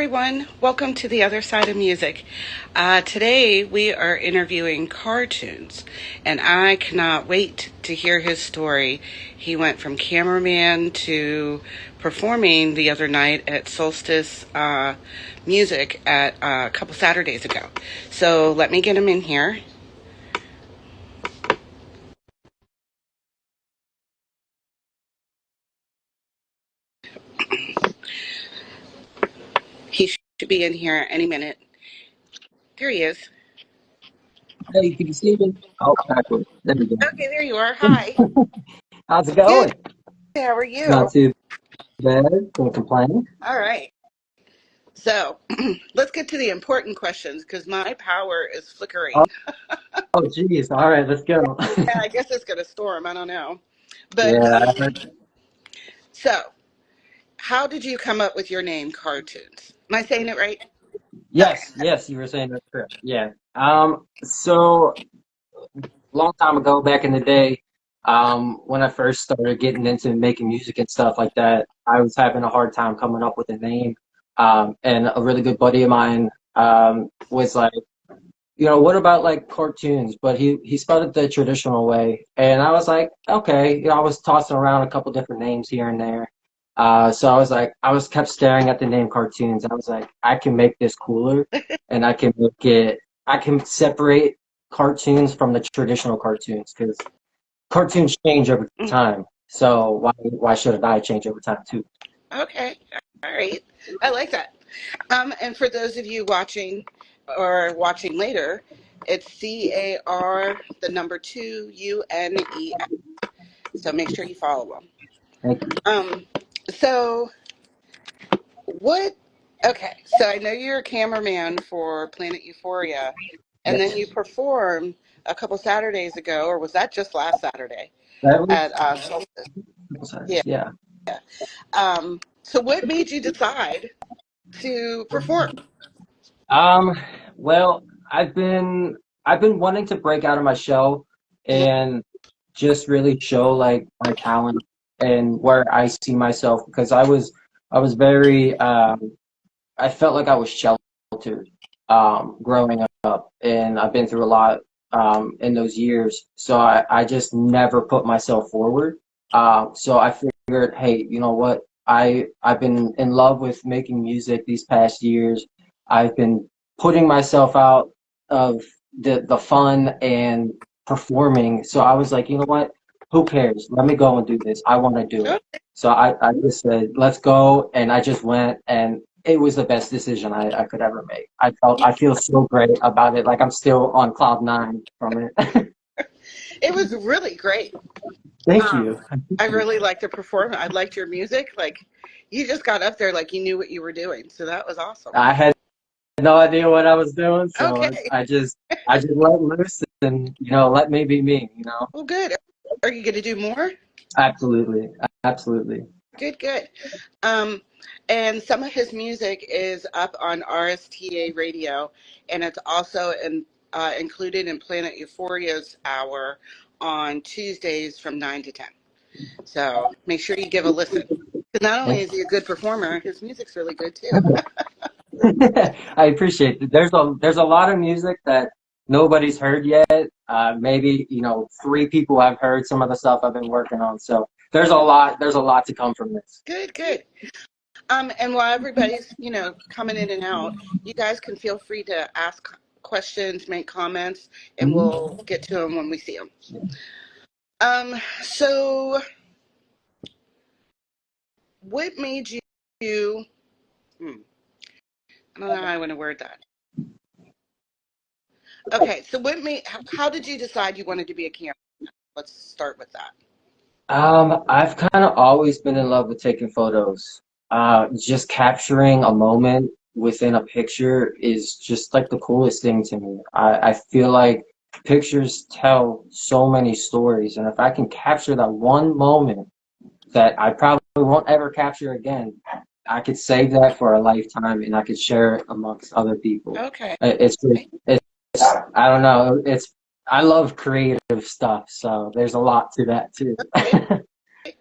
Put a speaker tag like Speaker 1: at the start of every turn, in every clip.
Speaker 1: everyone. Welcome to the other side of music. Today we are interviewing Cartoons, and I cannot wait to hear his story. He went from cameraman to performing the other night at Solstice Music at a couple Saturdays ago. So let me get him in here. He should be in here any minute. There he is.
Speaker 2: Hey, can you see me? Oh, backwards. There we go.
Speaker 1: Okay, there you are. Hi.
Speaker 2: How's it
Speaker 1: Good.
Speaker 2: going?
Speaker 1: How are you?
Speaker 2: Not too bad. Can't complain.
Speaker 1: All right. So let's get to the important questions because my power is
Speaker 2: Oh,
Speaker 1: flickering.
Speaker 2: oh, geez. All right, let's go.
Speaker 1: Yeah, I guess it's going to storm. I don't know. But
Speaker 2: Yeah.
Speaker 1: so, how did you come up with your name, Cartoons? Am I saying it right? Okay.
Speaker 2: Yes, you were saying that's correct. Yeah. So long time ago, back in the day, when I first started getting into making music and stuff like that, I was having a hard time coming up with a name. And a really good buddy of mine, was like, what about like cartoons? But he spelled it the traditional way, and I was like, okay. I was tossing around a couple different names here and there. So I was like, kept staring at the name cartoons. I was like, I can make this cooler, and I can separate cartoons from the traditional cartoons because cartoons change over
Speaker 1: Mm,
Speaker 2: time. So why shouldn't I change over time too?
Speaker 1: okay. All right. I like that. And for those of you watching or watching later, it's CAR, the number two, UNES. So make sure you follow them.
Speaker 2: Thank you.
Speaker 1: So what? Okay, so I know you're a cameraman for Planet Euphoria, and then
Speaker 2: Yes,
Speaker 1: you performed a couple Saturdays ago, or was that just last Saturday
Speaker 2: that was
Speaker 1: at Solstice? Yeah.
Speaker 2: yeah.
Speaker 1: So what made you decide to perform?
Speaker 2: Um, well, I've been wanting to break out of my shell
Speaker 1: Mhm.
Speaker 2: and just really show like my talent and where I see myself because I was very I felt like I was sheltered growing up, and I've been through a lot in those years, so I just never put myself forward. So I figured, hey, you know what? I've been in love with making music these past years. I've been putting myself out of the fun and performing. So I was like, you know what? Who cares? Let me go and do this. I want to do it. So I just said, let's go. And I just went, and it was the best decision I could ever make. I feel so great about it. Like I'm still on cloud nine from it.
Speaker 1: It was really great.
Speaker 2: Thank
Speaker 1: Um,
Speaker 2: you.
Speaker 1: I really liked the performance. I liked your music. Like you just got up there like you knew what you were doing. So that was awesome.
Speaker 2: I had no idea what I was doing, so
Speaker 1: Okay.
Speaker 2: I just let loose and let me be me.
Speaker 1: Well, good. Are you going to do more?
Speaker 2: Absolutely. Absolutely.
Speaker 1: Good, good. Um, and some of his music is up on RSTA radio, and it's also included in Planet Euphoria's hour on Tuesdays from 9 to 10. So make sure you give a listen. 'Cause not only
Speaker 2: Thank
Speaker 1: is he a good performer, his music's really good too.
Speaker 2: you. I appreciate it. There's a lot of music that nobody's heard yet. Maybe, three people have heard some of the stuff I've been working on. So there's a lot to come from this.
Speaker 1: Good, good. And while everybody's, coming in and out, you guys can feel free to ask questions, make comments, and
Speaker 2: Mhm.
Speaker 1: we'll get to them when we see them. So what made you, hmm, I don't know how I want to word that. Okay, so how did you decide you wanted to be a cameraman? Let's start with that.
Speaker 2: I've kind of always been in love with taking photos. Just capturing a moment within a picture is just like the coolest thing to me. I feel like pictures tell so many stories, and if I can capture that one moment that I probably won't ever capture again, I could save that for a lifetime and I could share it amongst other people.
Speaker 1: Okay.
Speaker 2: It's I don't know, I love creative stuff, so there's a lot to that too.
Speaker 1: Okay.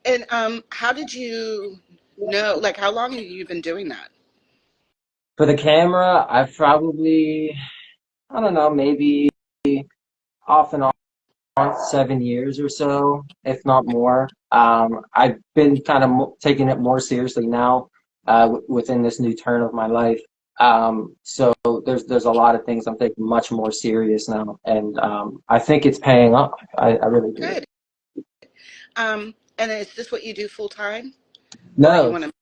Speaker 1: And how did you know, like how long have you been doing that?
Speaker 2: For the camera, I've probably, I don't know, maybe off and on 7 years or so, if not more. I've been kind of taking it more seriously now, within this new turn of my life. So there's a lot of things I'm taking much more serious now, and I think it's paying off. I really do.
Speaker 1: Good. And is this what you do full time, or you
Speaker 2: No,
Speaker 1: want to?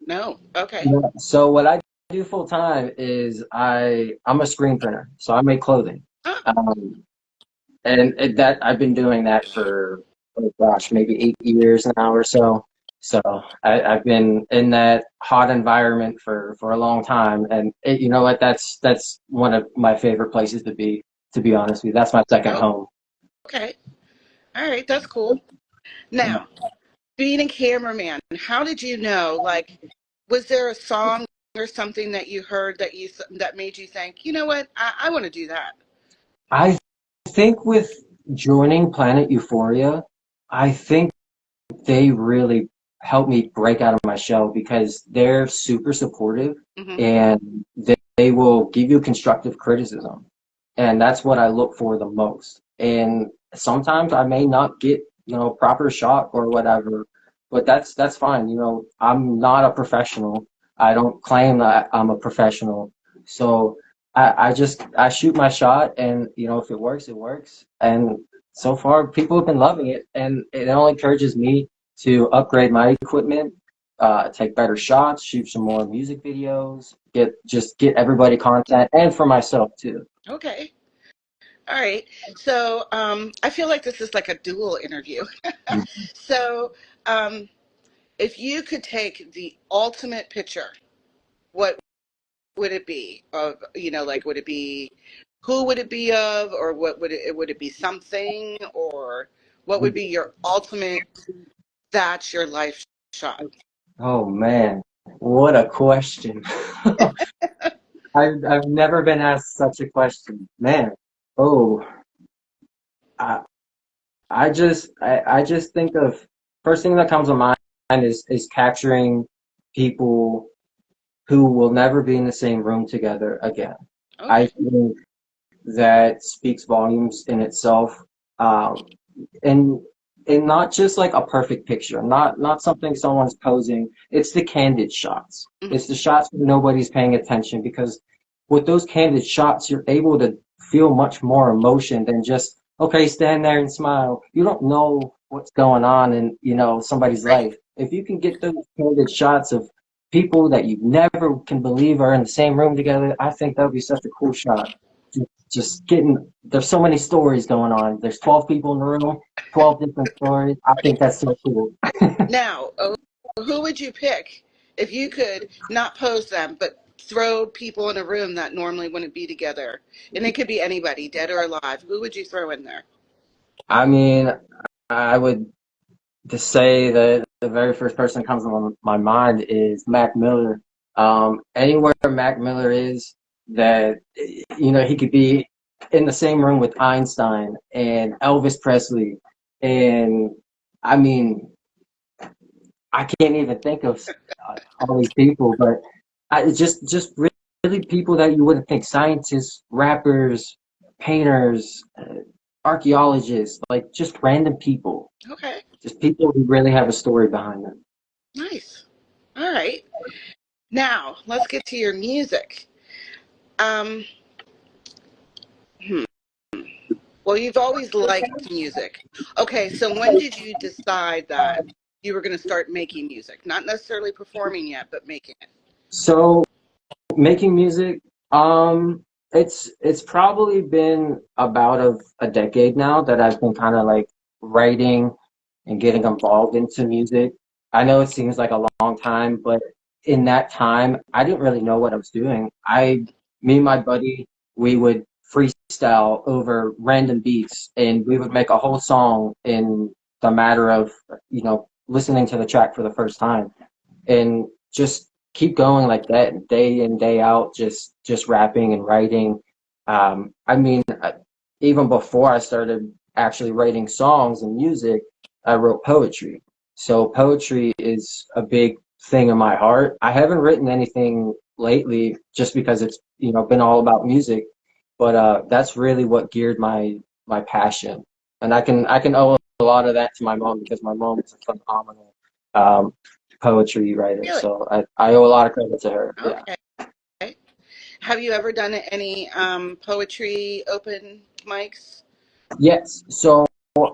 Speaker 1: No. Okay.
Speaker 2: no. So what I do full time is I'm a screen printer, so I make clothing.
Speaker 1: Oh,
Speaker 2: Um, that I've been doing that for, oh gosh, maybe 8 years now or so. So I've been in that hot environment for a long time, and you know what? That's one of my favorite places to be. To be honest with you, that's my second
Speaker 1: oh,
Speaker 2: home.
Speaker 1: okay. All right. That's cool. Now, being a cameraman, how did you know? Like, was there a song or something that you heard that made you think, you know what, I want to do that?
Speaker 2: I think with joining Planet Euphoria, I think they really helped me break out of my shell because they're super supportive,
Speaker 1: Hmm.
Speaker 2: and they will give you constructive criticism. And that's what I look for the most. And sometimes I may not get, proper shot or whatever, but that's fine. I'm not a professional. I don't claim that I'm a professional. So I shoot my shot, and if it works, it works. And so far people have been loving it, and it only encourages me to upgrade my equipment, take better shots, shoot some more music videos, get everybody content, and for myself too.
Speaker 1: Okay. All right. So I feel like this is like a dual interview. So um, if you could take the ultimate picture, what would it be of, like, would it be, who would it be of, or what would it be something, or what would be your ultimate, that's your life shot?
Speaker 2: Oh man, what a question. I've never been asked such a question. Man. Oh, I I just think of first thing that comes to mind is capturing people who will never be in the same room together again. I
Speaker 1: Okay.
Speaker 2: think that speaks volumes in itself. Um, and and not just like a perfect picture, not something someone's posing. It's the candid shots.
Speaker 1: Mhm.
Speaker 2: It's the shots where nobody's paying attention, because with those candid shots, you're able to feel much more emotion than just, okay, stand there and smile. You don't know what's going on in, somebody's
Speaker 1: Right.
Speaker 2: life. If you can get those candid shots of people that you never can believe are in the same room together, I think that would be such a cool shot. Just getting, there's so many stories going on. There's 12 people in the room, 12 different stories. I think that's so cool.
Speaker 1: Now, who would you pick if you could not pose them, but throw people in a room that normally wouldn't be together? And it could be anybody, dead or alive. Who would you throw in there?
Speaker 2: I mean, I would just say that the very first person that comes to my mind is Mac Miller. Anywhere Mac Miller is, that, he could be in the same room with Einstein and Elvis Presley, and I mean, I can't even think of all these people, but just really people that you wouldn't think: scientists, rappers, painters, archaeologists, like just random people,
Speaker 1: Okay,
Speaker 2: just people who really have a story behind them.
Speaker 1: nice. All right. Now, let's get to your music. Um, hmm. Well, you've always liked music. Okay, so when did you decide that you were going to start making music? Not necessarily performing yet, but making it.
Speaker 2: So making music, it's probably been about a decade now that I've been kind of like writing and getting involved into music. I know it seems like a long time, but in that time, I didn't really know what I was doing. Me and my buddy, we would freestyle over random beats, and we would make a whole song in the matter of, listening to the track for the first time, and just keep going like that day in day out, just rapping and writing. I mean, even before I started actually writing songs and music, I wrote poetry. So poetry is a big thing in my heart. I haven't written anything lately, just because it's been all about music. But that's really what geared my passion, and I can owe a lot of that to my mom because my mom is a phenomenal um, poetry writer.
Speaker 1: Really?
Speaker 2: So I owe a lot of credit to her. Yeah.
Speaker 1: Okay. Have you ever done any poetry open mics?
Speaker 2: Yes. So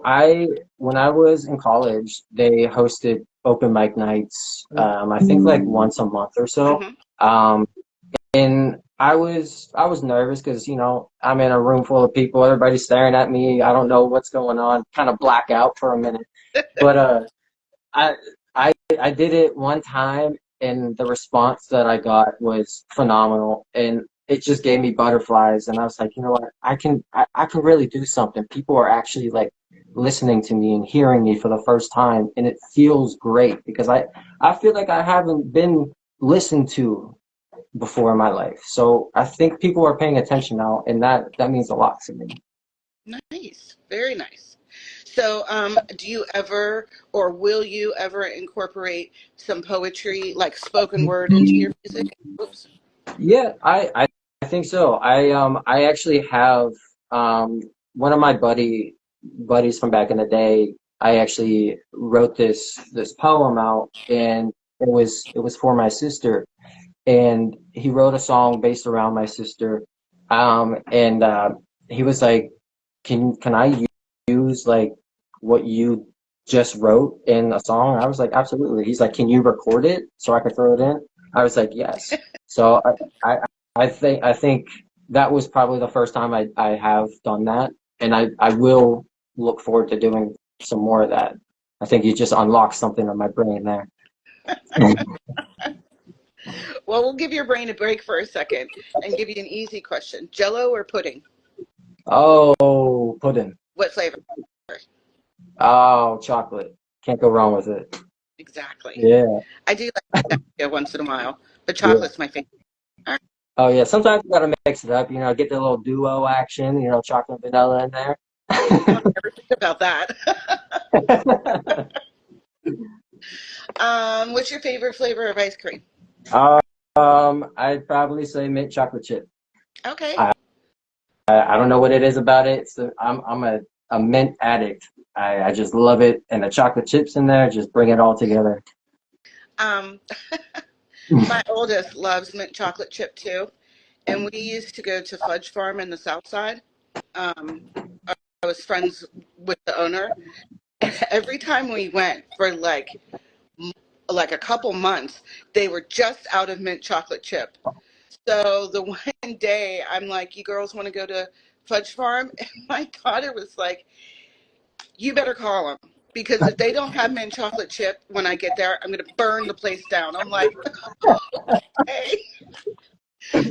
Speaker 2: I when I was in college, they hosted open mic nights. I think like once a month or so.
Speaker 1: Hmm.
Speaker 2: Um, and I was nervous because I'm in a room full of people, everybody's staring at me. I don't know what's going on. Kind of black out for a minute, but I I did it one time, and the response that I got was phenomenal, and it just gave me butterflies. And I was like, you know what, I can really do something. People are actually like listening to me and hearing me for the first time, and it feels great because I feel like I haven't been listened to before in my life. So I think people are paying attention now, and that means a lot to me.
Speaker 1: Nice, very nice. So, do you ever or will you ever incorporate some poetry, like spoken word, into your music? Oops.
Speaker 2: Yeah, I think so. I actually have one of my buddies from back in the day. I actually wrote this poem out, and it was for my sister, and he wrote a song based around my sister. And he was like, can I use like what you just wrote in a song? I was like, absolutely. He's like, can you record it so I can throw it in? I was like, yes. So I think that was probably the first time I have done that, and I will look forward to doing some more of that. I think you just unlocked something in my brain there.
Speaker 1: Well, we'll give your brain a break for a second and give you an easy question: Jello or pudding?
Speaker 2: Oh, pudding.
Speaker 1: What flavor?
Speaker 2: Oh, chocolate. Can't go wrong with it.
Speaker 1: Exactly.
Speaker 2: Yeah,
Speaker 1: I do like pistachio once in a while, but
Speaker 2: yeah.
Speaker 1: chocolate's my favorite. All
Speaker 2: Oh yeah, sometimes you gotta mix it up, get the little duo action, chocolate vanilla in there.
Speaker 1: right, I never think about that. What's your favorite flavor of ice cream?
Speaker 2: I'd probably say mint chocolate chip.
Speaker 1: Okay.
Speaker 2: I I don't know what it is about it. I'm a mint addict. I just love it, and the chocolate chips in there just bring it all together.
Speaker 1: Um, my oldest loves mint chocolate chip too, and we used to go to Fudge Farm in the South Side. Um, I was friends with the owner. Every time we went for like a couple months, they were just out of mint chocolate chip. So the one day I'm like, "You girls want to go to Fudge Farm?" And my daughter was like, "You better call them because if they don't have mint chocolate chip when I get there, I'm going to burn the place down." I'm like, "Hey."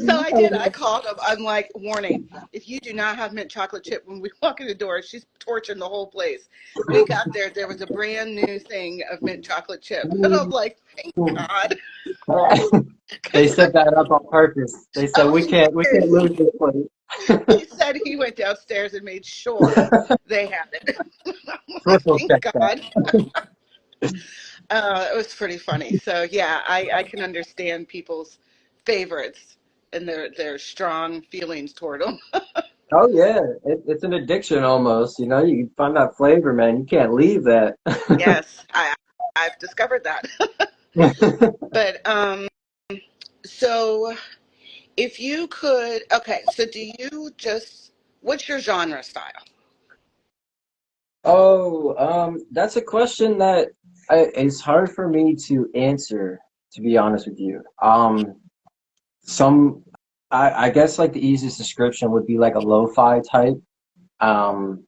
Speaker 1: So I did. I called them. I'm like, "Warning, if you do not have mint chocolate chip when we walk in the door, she's torching the whole place." We got there. There was a brand new thing of mint chocolate chip. And I'm like, "Thank God."
Speaker 2: They
Speaker 1: Because
Speaker 2: set that up on purpose. They said
Speaker 1: oh, he
Speaker 2: we can't
Speaker 1: did.
Speaker 2: lose this place.
Speaker 1: He said he went downstairs and made sure they had it. I'm like,
Speaker 2: Triple
Speaker 1: thank
Speaker 2: check
Speaker 1: God. It was pretty funny. So yeah, I can understand people's favorites and their strong feelings toward them.
Speaker 2: Oh yeah, it's an addiction almost. You find that flavor, man. You can't leave that.
Speaker 1: Yes, I've discovered that. But so if you could, okay, so do you just what's your genre style?
Speaker 2: Oh, that's a question that it's hard for me to answer, to be honest with you. Some, I guess like the easiest description would be like a lo-fi type. Um,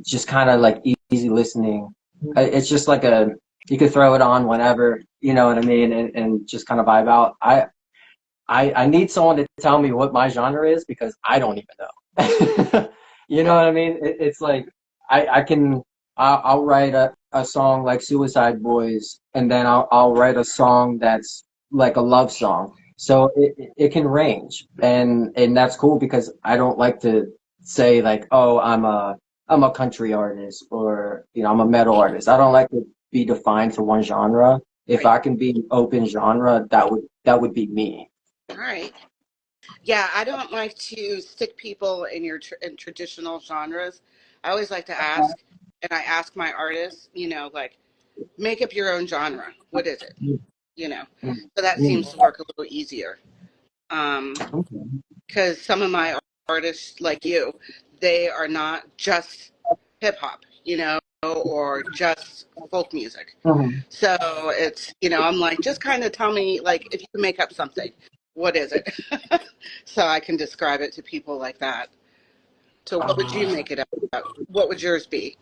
Speaker 2: just kind of like easy listening. It's just like you could throw it on whenever, you know what I mean, and just kind of vibe out. I need someone to tell me what my genre is because I don't even know. You know what I mean? It's like I can I'll write a song like Suicide Boys, and then I'll write a song that's like a love song. So it can range, and that's cool because I don't like to say like, oh, I'm a country artist, or I'm a metal artist. I don't like to be defined to one genre. If
Speaker 1: Right.
Speaker 2: I can be open genre, that would be me.
Speaker 1: All right. Yeah, I don't like to stick people in in traditional genres. I always like to ask, and I ask my artists, like, make up your own genre. What is it?
Speaker 2: Mm,
Speaker 1: You know,
Speaker 2: mm,
Speaker 1: so that
Speaker 2: mm.
Speaker 1: seems to work a little easier.
Speaker 2: Okay.
Speaker 1: Because some of my artists, like you, they are not just hip hop, or just folk music.
Speaker 2: Mhm.
Speaker 1: So it's, I'm like, just kind of tell me, like, if you can make up something, what is it? So I can describe it to people like that. So what would you
Speaker 2: Uh,
Speaker 1: make it up? What would yours be?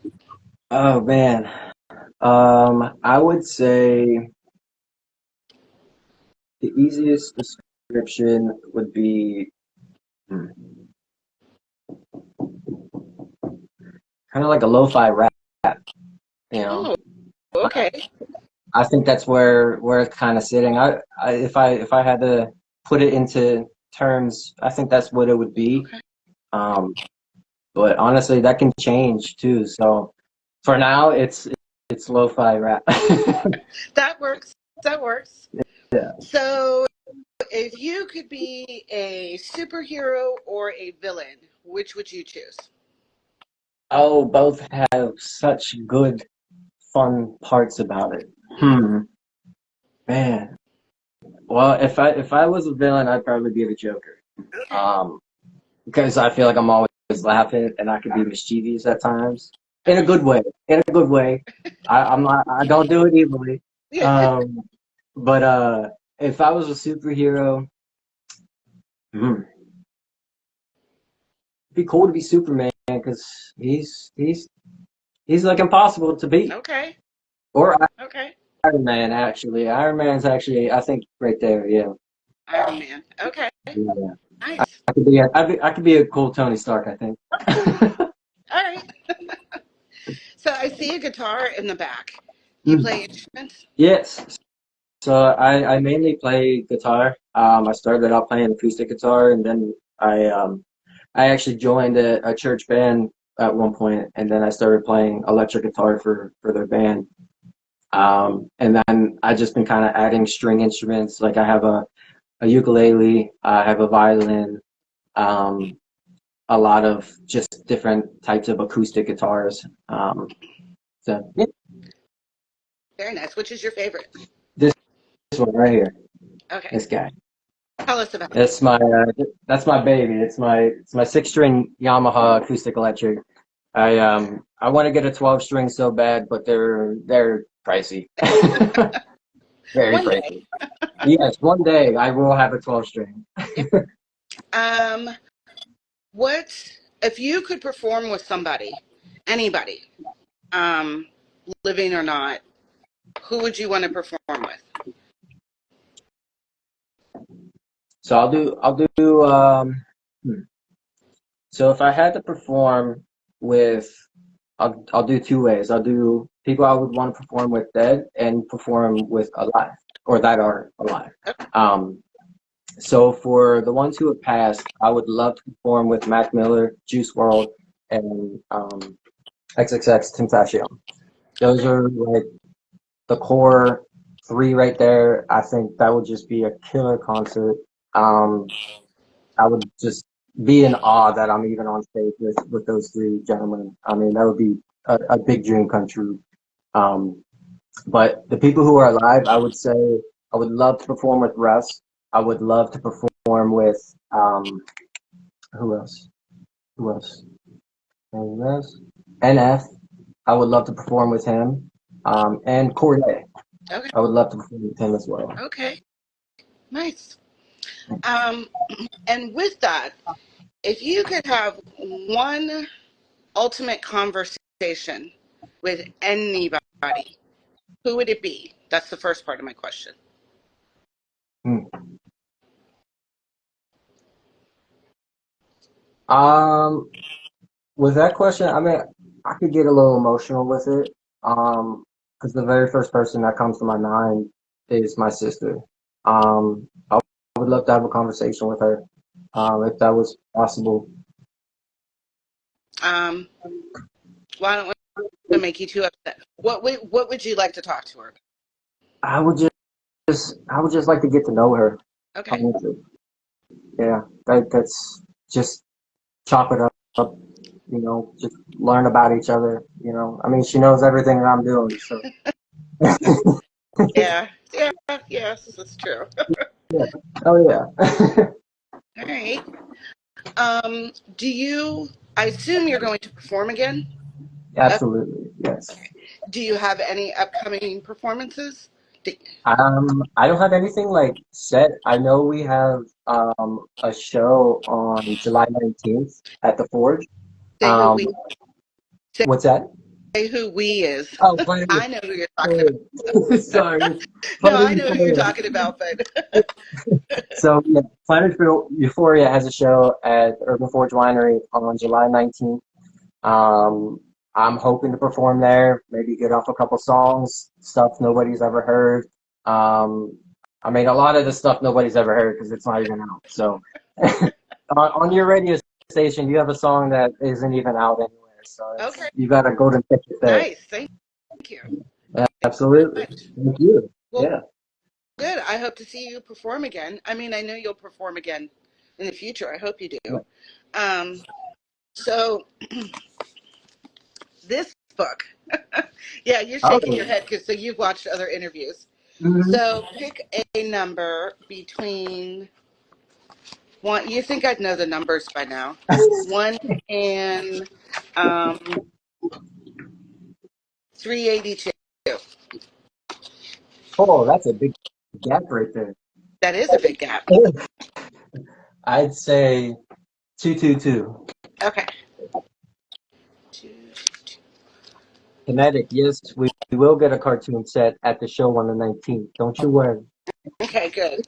Speaker 2: oh man. I would say the easiest description would be kind of like a lo-fi rap, you know.
Speaker 1: Oh, okay.
Speaker 2: I think that's where it's kind of sitting. If I had to put it into terms, I think that's what it would be.
Speaker 1: Okay.
Speaker 2: Um, but honestly, that can change too. So for now, it's lo-fi rap.
Speaker 1: That works. That works.
Speaker 2: Yeah.
Speaker 1: So if you could be a superhero or a villain, which would you choose?
Speaker 2: Oh, both have such good, fun parts about it. Man. Well, if I was a villain, I'd probably be the Joker.
Speaker 1: Okay.
Speaker 2: Um, because I feel like I'm always laughing and I can be mischievous at times in a
Speaker 1: Okay.
Speaker 2: good way. In a good way. I'm not. I don't do it evilly.
Speaker 1: Yeah.
Speaker 2: Um, but if I was a superhero, hmm, it'd be cool to be Superman because he's like impossible to beat.
Speaker 1: Okay.
Speaker 2: Or
Speaker 1: Okay.
Speaker 2: Iron Man actually. Iron Man's actually I think right there. Yeah.
Speaker 1: Iron Man. Okay.
Speaker 2: Yeah.
Speaker 1: Nice.
Speaker 2: I could be a cool Tony Stark. I think.
Speaker 1: All right. So I see a guitar in the back. You
Speaker 2: Hmm.
Speaker 1: play instruments?
Speaker 2: Yes. So I mainly play guitar. I started out playing acoustic guitar, and then I actually joined a church band at one point, and then I started playing electric guitar for their band. And then I just been kind of adding string instruments. Like I have a ukulele, I have a violin, um, a lot of just different types of acoustic guitars. So yeah,
Speaker 1: Very nice. Which is your favorite?
Speaker 2: this one right here,
Speaker 1: Okay.
Speaker 2: this guy.
Speaker 1: Tell us about it.
Speaker 2: That's my baby. It's my 6 string Yamaha acoustic electric. I want to get a 12 string so bad, but they're pricey. Very
Speaker 1: One day.
Speaker 2: pricey. Yes, one day I will have a 12 string.
Speaker 1: Yeah. Um, what if you could perform with somebody, anybody, um, living or not, who would you want to perform with?
Speaker 2: So I'll do hmm. So if I had to perform with I'll do 2 ways. I'll do people I would want to perform with dead and perform with alive or that are alive. Um, So for the ones who have passed, I would love to perform with Mac Miller, Juice World, and XXX Tentacion. Those
Speaker 1: Okay.
Speaker 2: are like the core three right there. I think that would just be a killer concert. Um, I would just be in awe that I'm even on stage with those three gentlemen. I mean, that would be a big dream come true. Um, but the people who are alive, I would say I would love to perform with Russ. I would love to perform with who else? Who else? Who else? NF. I would love to perform with him. And Corday.
Speaker 1: Okay.
Speaker 2: I would love to perform with him as well.
Speaker 1: Okay. Nice. Um, and with that, if you could have one ultimate conversation with anybody, who would it be? That's the first part of my question.
Speaker 2: Hmm. Um, with that question, I mean, I could get a little emotional with it. Because the very first person that comes to my mind is my sister. I would love to have a conversation with her, if that was possible.
Speaker 1: Um, well, I don't want to make you too upset. What would you like to talk to her about?
Speaker 2: I would just I would just like to get to know her,
Speaker 1: Okay.
Speaker 2: honestly. yeah. That's just chop it up, just learn about each other. I mean, she knows everything that I'm doing, so
Speaker 1: Yeah, yeah, yes, that's true.
Speaker 2: yeah. Oh yeah.
Speaker 1: All right. Do you? I assume you're going to perform again. Uh,
Speaker 2: Absolutely, yes.
Speaker 1: do you have any upcoming performances? That
Speaker 2: I don't have anything like set. I know we have a show on July 19th at the Forge.
Speaker 1: say who we
Speaker 2: Um, what's that?
Speaker 1: say who we is.
Speaker 2: Oh, Planet
Speaker 1: I know who you're talking about.
Speaker 2: Euphoria. Sorry,
Speaker 1: No,
Speaker 2: Planet
Speaker 1: I know who you're
Speaker 2: Euphoria.
Speaker 1: talking about, but
Speaker 2: So yeah, Euphoria has a show at Urban Forge Winery on July 19th. Um, I'm hoping to perform there, maybe get off a couple songs, stuff nobody's ever heard. Um, I mean, a lot of the stuff nobody's ever heard because it's not even out. So on your radio station, you have a song that isn't even out anywhere. So
Speaker 1: okay,
Speaker 2: you got a golden ticket there.
Speaker 1: nice. Thank you.
Speaker 2: Yeah,
Speaker 1: Thank you very
Speaker 2: absolutely.
Speaker 1: much.
Speaker 2: Thank you.
Speaker 1: Well,
Speaker 2: Yeah.
Speaker 1: good. I hope to see you perform again. I mean, I know you'll perform again in the future. I hope you
Speaker 2: Yeah.
Speaker 1: do. Um, so this book, yeah, you're shaking your
Speaker 2: Oh.
Speaker 1: head because so you've watched other interviews.
Speaker 2: Mhm.
Speaker 1: So pick a number between one. You think I'd know the numbers by now. One and um, 382.
Speaker 2: Oh, that's a big gap right there.
Speaker 1: That is a big gap.
Speaker 2: I'd say 222.
Speaker 1: Okay.
Speaker 2: Kinetic, yes, we will get a cartoon set at the show on the 19th. Don't you worry.
Speaker 1: Okay, good.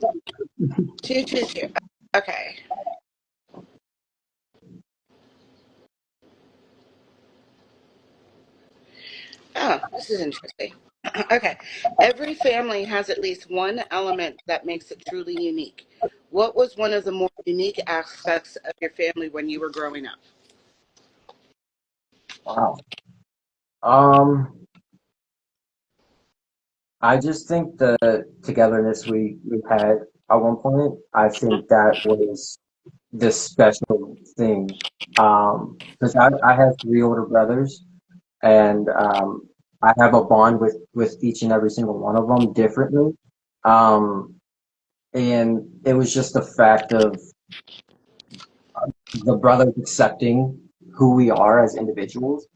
Speaker 1: 222. Okay. Oh, this is interesting. Okay. Every family has at least one element that makes it truly unique. What was one of the more unique aspects of your family when you were growing up?
Speaker 2: Wow. Um, I just think the togetherness we've had at one point, I think that was the special thing. Because I have three older brothers, and I have a bond with each and every single one of them differently. Um, and it was just the fact of the brothers accepting who we are as individuals,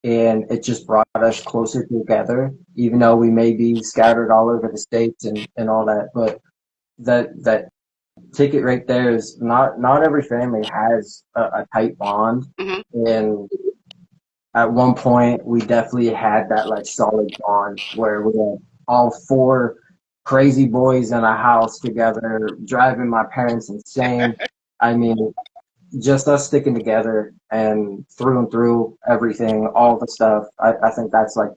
Speaker 2: and it just brought us closer together, even though we may be scattered all over the states and all that. But that ticket right there is not every family has a tight bond,
Speaker 1: Hmm.
Speaker 2: and at one point we definitely had that like solid bond where we had all four crazy boys in a house together driving my parents insane. I mean, just us sticking together and through everything, all the stuff. I think that's like,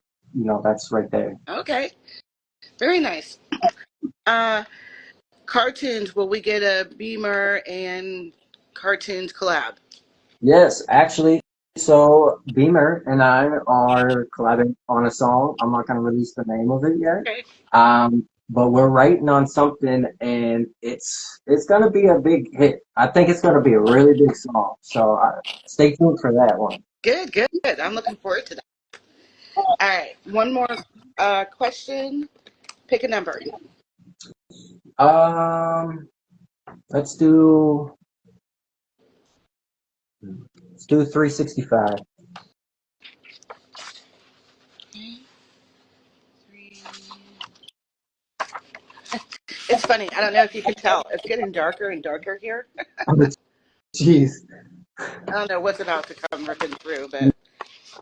Speaker 2: that's right there.
Speaker 1: Okay. Very nice. Uh, cartoons. Will we get a Beamer and cartoons collab?
Speaker 2: Yes, actually, so Beamer and I are collabing on a song. I'm not going to release the name of it yet.
Speaker 1: Okay.
Speaker 2: But we're writing on something and it's going to be a big hit. I think it's going to be a really big song. So stay tuned for that one.
Speaker 1: Good, good. I'm looking forward to that. All right. One more question. Pick a number.
Speaker 2: Um, let's do let's do 365.
Speaker 1: Okay. Three. It's funny. I don't know if you can tell. It's getting darker and darker here.
Speaker 2: Oh, jeez.
Speaker 1: I don't know what's about to come ripping through, but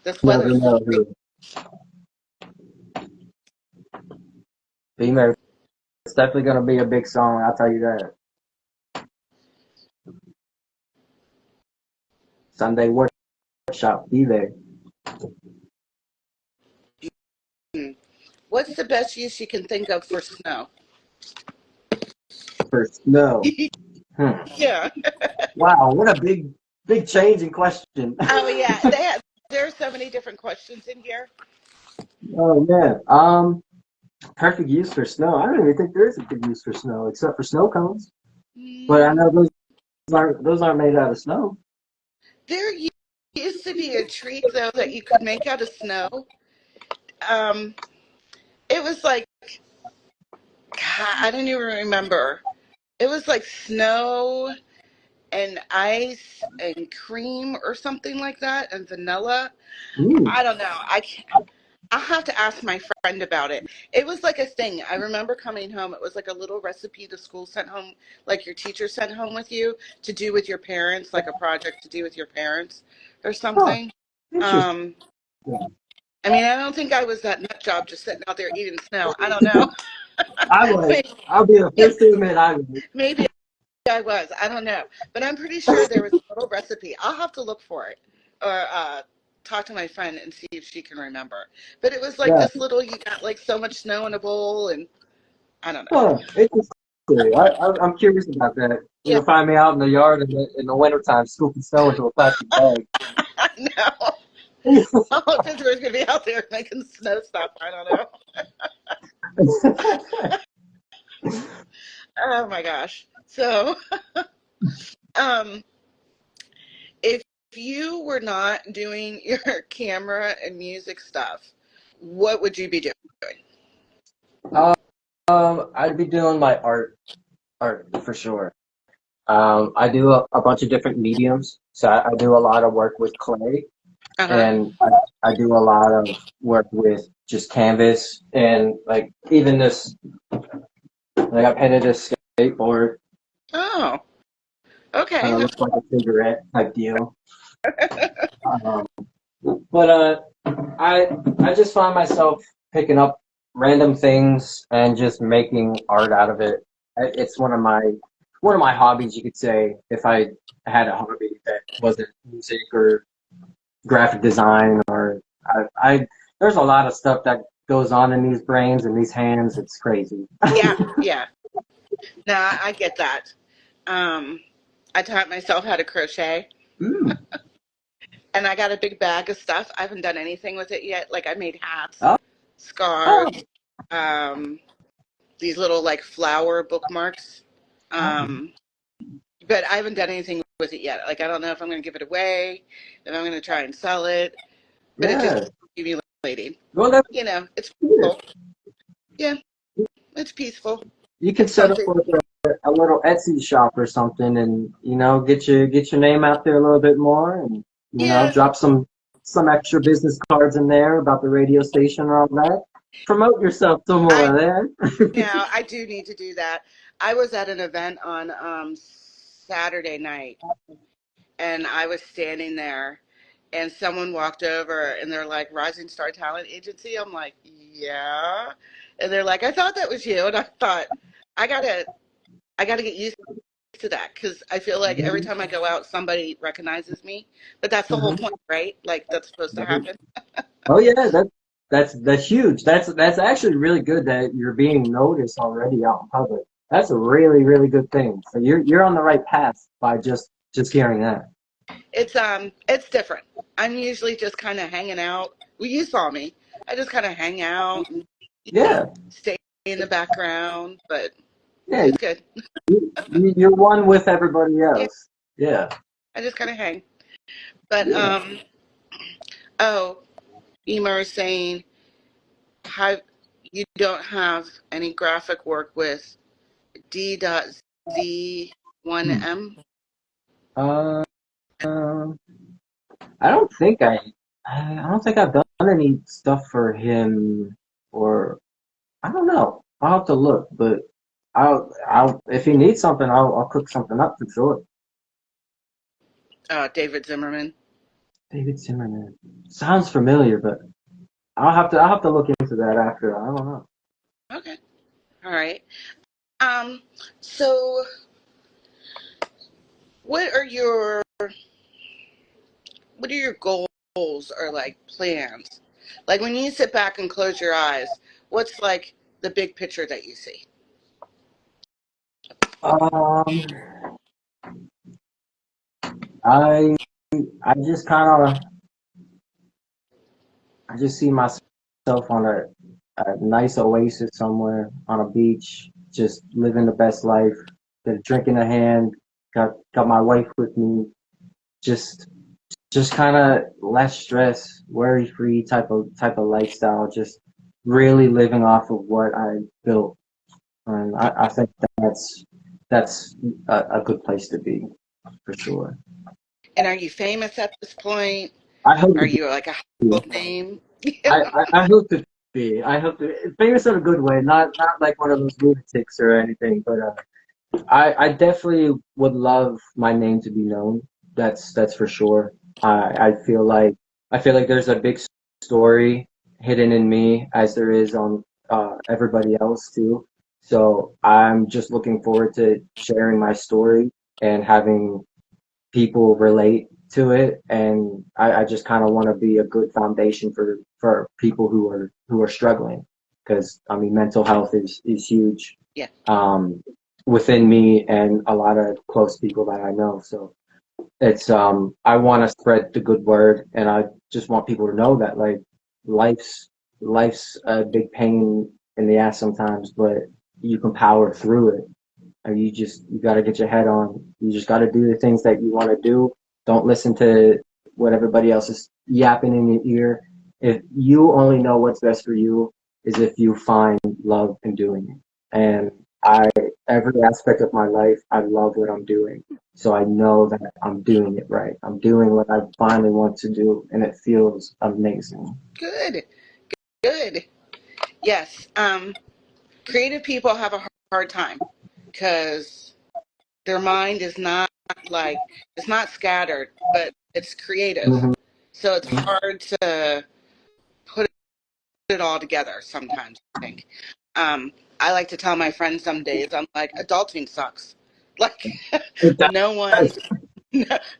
Speaker 1: this
Speaker 2: Never
Speaker 1: weather's
Speaker 2: know.
Speaker 1: crazy.
Speaker 2: Beamer, it's definitely going to be a big song. I'll tell you that. Sunday workshop, be there
Speaker 1: What's the best use you can think of for snow?
Speaker 2: for snow. Hmm.
Speaker 1: Yeah.
Speaker 2: Wow, what a big change in question.
Speaker 1: Oh yeah. There are so many different questions in here.
Speaker 2: Oh man. Perfect use for snow. I don't even think there is a good use for snow except for snow cones. But I
Speaker 1: Mm,
Speaker 2: know those. those aren't made out of snow.
Speaker 1: There used to be a treat though that you could make out of snow. Um, it was like, God, I don't even remember. It was like snow and ice and cream or something like that, and vanilla.
Speaker 2: Ooh.
Speaker 1: I don't know. I'll have to ask my friend about it. It was like a thing. I remember coming home. It was like a little recipe the school sent home, like your teacher sent home with you to do with your parents, like a project to do with your parents or
Speaker 2: Huh,
Speaker 1: something.
Speaker 2: interesting.
Speaker 1: Um, I mean, I don't think I was that nut job just sitting out there eating snow. I don't know.
Speaker 2: I was.
Speaker 1: Maybe,
Speaker 2: I'll be the
Speaker 1: yeah,
Speaker 2: first to admit I was.
Speaker 1: maybe I was. I don't know. But I'm pretty sure there was a little recipe. I'll have to look for it or talk to my friend and see if she can remember. But it was like
Speaker 2: Yeah.
Speaker 1: this little, you got like so much snow in a bowl, and I don't know.
Speaker 2: Huh, interesting. I'm curious about that.
Speaker 1: Yeah,
Speaker 2: You'll find me out in the yard in the wintertime scooping snow into a plastic bag.
Speaker 1: I know. Oh, Pittsburgh's going to be out there making snow stuff. I don't know. Oh my gosh. So, um, if you were not doing your camera and music stuff, what would you be doing?
Speaker 2: I'd be doing my art for sure. I do a bunch of different mediums. So I do a lot of work with clay,
Speaker 1: Uh huh.
Speaker 2: and I do a lot of work with just canvas, and like even this, like I painted this skateboard.
Speaker 1: Oh,
Speaker 2: Kind
Speaker 1: okay.
Speaker 2: of
Speaker 1: That's
Speaker 2: looks like a cigarette type deal. Um, but I just find myself picking up random things and just making art out of it. It's one of my hobbies, you could say, if I had a hobby that wasn't music or graphic design or I there's a lot of stuff that goes on in these brains and these hands. It's crazy.
Speaker 1: yeah, yeah. No, I get that. Um, I taught myself how to crochet,
Speaker 2: Mm.
Speaker 1: and I got a big bag of stuff. I haven't done anything with it yet. Like I made hats,
Speaker 2: Oh,
Speaker 1: scarves,
Speaker 2: oh,
Speaker 1: um, these little like flower bookmarks.
Speaker 2: oh.
Speaker 1: Um, but I haven't done anything with it yet. Like I don't know if I'm going to give it away, if I'm going to try and sell it. But it just
Speaker 2: Yeah.
Speaker 1: accumulating.
Speaker 2: Well, that's
Speaker 1: You know, it's
Speaker 2: good.
Speaker 1: peaceful. Yeah, it's peaceful.
Speaker 2: You can
Speaker 1: It's
Speaker 2: set up
Speaker 1: something.
Speaker 2: like a little Etsy shop or something, and get your name out there a little bit more, and
Speaker 1: Yeah.
Speaker 2: drop some extra business cards in there about the radio station and all that. Promote yourself some
Speaker 1: I
Speaker 2: more there.
Speaker 1: Now I do need to do that. I was at an event on Saturday night, and I was standing there, and someone walked over, and they're like, "Rising Star Talent Agency." I'm like, "Yeah," and they're like, "I thought that was you," and I thought, I gotta, I gotta get used to that because I feel like every time I go out, somebody recognizes me. But that's the whole
Speaker 2: Mhm.
Speaker 1: point, right? Like that's supposed to happen.
Speaker 2: Oh yeah, that's huge. That's actually really good that you're being noticed already out in public. That's a really really good thing. So you're on the right path by just hearing that.
Speaker 1: It's different. I'm usually just kind of hanging out. Well, you saw me. I just kind of hang out and
Speaker 2: Yeah,
Speaker 1: stay in the background, but
Speaker 2: yeah.
Speaker 1: it's good.
Speaker 2: You're one with everybody
Speaker 1: Yeah,
Speaker 2: else. Yeah.
Speaker 1: I just kind of hang. But
Speaker 2: Yeah.
Speaker 1: oh, Emer is saying how you don't have any graphic work with
Speaker 2: Hmm.
Speaker 1: D.Z1M.
Speaker 2: Uh, um, I don't think I don't think I've done any stuff for him, or I don't know. I'll have to look, but I'll if he needs something, I'll cook something up for sure.
Speaker 1: David Zimmerman.
Speaker 2: David Zimmerman sounds familiar, but I'll have to look into that after. I don't know.
Speaker 1: Okay, all right. Um, so what are your what are your goals or like plans? Like when you sit back and close your eyes, what's like the big picture that you see?
Speaker 2: Um, I I just kind of I just see myself on a nice oasis somewhere on a beach, just living the best life, get a drink in the hand, got my wife with me. Just just kind of less stress, worry free type of lifestyle. Just really living off of what I built, and I think that's a good place to be for sure.
Speaker 1: And are you famous at this point?
Speaker 2: I hope
Speaker 1: Are
Speaker 2: to
Speaker 1: you like a
Speaker 2: be.
Speaker 1: household name?
Speaker 2: I hope to be. I hope to famous in a good way, not like one of those lunatics or anything. But I definitely would love my name to be known. That's for sure. I feel like there's a big story hidden in me as there is on everybody else too. So I'm just looking forward to sharing my story and having people relate to it, and I just kind of want to be a good foundation for people who are struggling, because I mean mental health is huge,
Speaker 1: Yeah.
Speaker 2: um, within me and a lot of close people that I know. So it's I want to spread the good word, and I just want people to know that like life's life's a big pain in the ass sometimes, but you can power through it. And you got to get your head on. You just got to do the things that you want to do. Don't listen to what everybody else is yapping in your ear. If you only know what's best for you is if you find love in doing it. And I every aspect of my life, I love what I'm doing. So I know that I'm doing it right. I'm doing what I finally want to do, and it feels amazing.
Speaker 1: Good. Good. Yes. Creative people have a hard time because their mind is not like it's not scattered, but it's creative.
Speaker 2: Hmm.
Speaker 1: So it's hard to put it all together sometimes, I think. Um, I like to tell my friends some days, I'm like, adulting sucks. Like,
Speaker 2: It
Speaker 1: no one,
Speaker 2: does.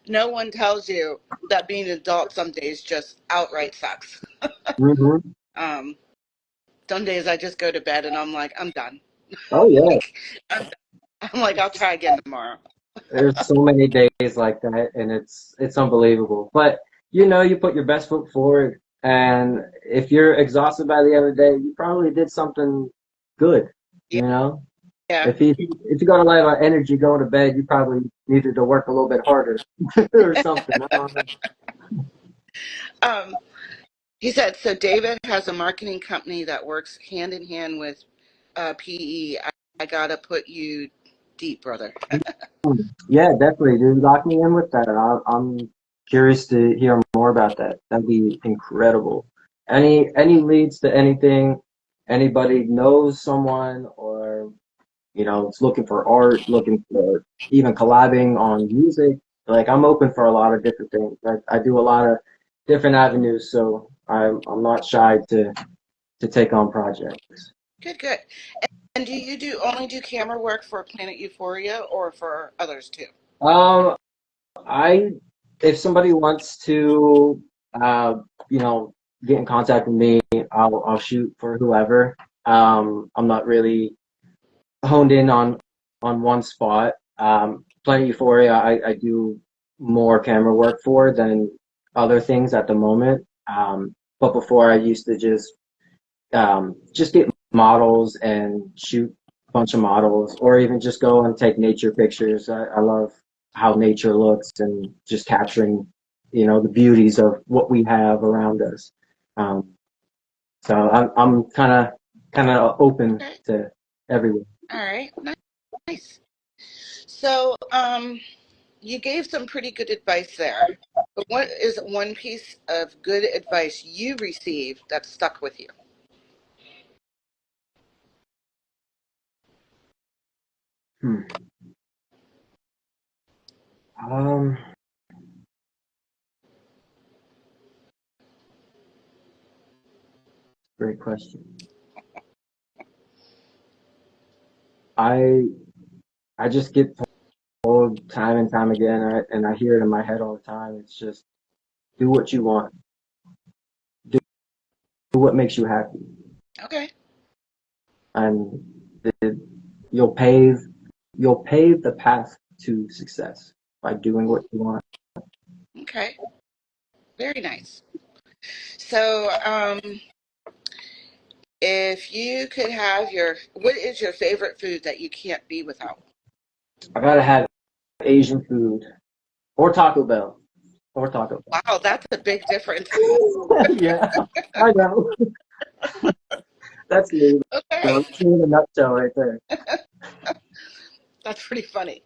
Speaker 1: no one tells you that being an adult some days just outright sucks.
Speaker 2: Hmm.
Speaker 1: Um, some days I just go to bed and I'm like, I'm done.
Speaker 2: Oh yeah.
Speaker 1: Like, I'm like, I'll try again tomorrow.
Speaker 2: There's so many days like that, and it's unbelievable. But you know, you put your best foot forward, and if you're exhausted by the end of the day, you probably did something good.
Speaker 1: Yeah.
Speaker 2: You know,
Speaker 1: Yeah.
Speaker 2: if you got a lot of energy going to bed, you probably needed to work a little bit harder or something. I don't know.
Speaker 1: Um, he said, so David has a marketing company that works hand in hand with PE. I gotta put you deep, brother.
Speaker 2: Yeah, definitely, dude. Lock me in with that. I'm curious to hear more about that. That'd be incredible. Any leads to anything, anybody knows someone, or is looking for art, looking for even collabing on music. Like I'm open for a lot of different things. I do a lot of different avenues, so I'm not shy to take on projects.
Speaker 1: Good, good. And do you do only do camera work for Planet Euphoria or for others too?
Speaker 2: Um, I if somebody wants to, uh, you know, get in contact with me, I'll shoot for whoever. I'm not really honed in on one spot. Planet Euphoria, I do more camera work for than other things at the moment. But before I used to just get models and shoot a bunch of models, or even just go and take nature pictures. I love how nature looks and just capturing, the beauties of what we have around us. Um, so I'm kind of open
Speaker 1: Okay.
Speaker 2: to everyone.
Speaker 1: All right. Nice. So, you gave some pretty good advice there. But what is one piece of good advice you received that stuck with you?
Speaker 2: Hmm. Um, Great question. I I just get told time and time again, and I hear it in my head all the time. It's just do what you want, do what makes you happy,
Speaker 1: Okay.
Speaker 2: and the, you'll pave you'll pave the path to success by doing what you want.
Speaker 1: Okay. Very nice. So, if you could have what is your favorite food that you can't be without?
Speaker 2: I gotta have Asian food or Taco Bell or Taco
Speaker 1: Wow, that's a big difference.
Speaker 2: Bell. Yeah, I know. That's me.
Speaker 1: Okay,
Speaker 2: Though. It's me in a nutshell right there.
Speaker 1: that's pretty funny.